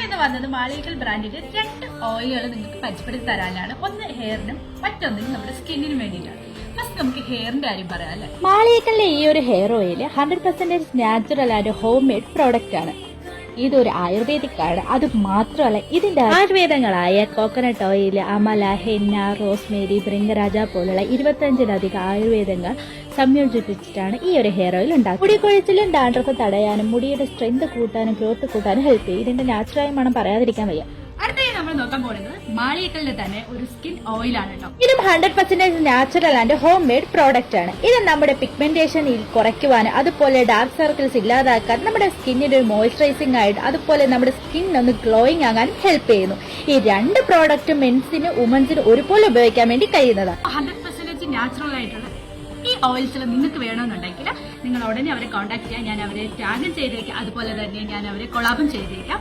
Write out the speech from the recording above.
ഇന്ന് വന്നത് മാളികൽ ബ്രാൻഡിന്റെ 2 ഓയിലുകൾ നിങ്ങൾക്ക് പരിചയപ്പെടുത്തി തരാനാണ്. ഒന്ന് ഹെയറിനും മറ്റൊന്നിനും നമ്മുടെ സ്കിന്നിനും വേണ്ടിയിട്ടാണ്. ഫസ്റ്റ് നമുക്ക് ഹെയറിന്റെ കാര്യം പറയാം അല്ലെ. മാളികലിന്റെ ഈ ഒരു hair oil 100% natural and homemade product ആണ്. ഇതൊരു ആയുർവേദിക് ആണ്. അത് മാത്രമല്ല ഇതിന്റെ ആയുർവേദങ്ങളായ coconut oil, amla, henna, rosemary, bhringraj പോലുള്ള 25ലധികം ആയുർവേദങ്ങൾ സംയോജിപ്പിച്ചിട്ടാണ് ഈ ഒരു ഹെയർ ഓയിൽ ഉണ്ടാക്കുന്നത്. മുടി കൊഴിച്ചിലും ഡാൻഡ്രഫ് തടയാനും മുടിയുടെ സ്ട്രെങ്ത് കൂട്ടാനും ഗ്രോത്ത് കൂട്ടാനും ഹെൽപ്പ് ചെയ്യും. ഇതിന്റെ നാച്ചുറൽ മണം പറയാതിരിക്കാൻ വയ്യ. അടുത്തായി നമ്മൾ നോക്കാൻ പോകുന്നത് മാളികലിന്റെ തന്നെ ഒരു സ്കിൻ ഓയിലാണ് കേട്ടോ. ഇതും 100% natural and homemade product ആണ്. ഇത് നമ്മുടെ പിഗ്മെന്റേഷൻ കുറയ്ക്കുവാനും അതുപോലെ ഡാർക്ക് സർക്കിൾസ് ഇല്ലാതാക്കാൻ, നമ്മുടെ സ്കിന്നിന് ഒരു മോയ്സ്ചറൈസിംഗ് ആയിട്ട് അതുപോലെ നമ്മുടെ സ്കിൻ ഒന്ന് ഗ്ലോയിങ് ആകാനും ഹെൽപ്പ് ചെയ്യുന്നു. ഈ 2 പ്രോഡക്റ്റും മെൻസിനും വുമൻസിനും ഒരുപോലെ ഉപയോഗിക്കാൻ വേണ്ടി കഴിയുന്നതാണ്. 100% നാച്ചുറൽ ആയിട്ടുള്ള ഈ ഓയിൽസ് നിങ്ങൾക്ക് വേണമെന്നുണ്ടെങ്കിൽ നിങ്ങൾ ഉടനെ അവരെ കോൺടാക്ട് ചെയ്യാൻ ഞാൻ അവരെ ടാഗ് ചെയ്തേക്കാം. അതുപോലെ തന്നെ ഞാൻ അവരെ കൊളാബും ചെയ്തേക്കാം.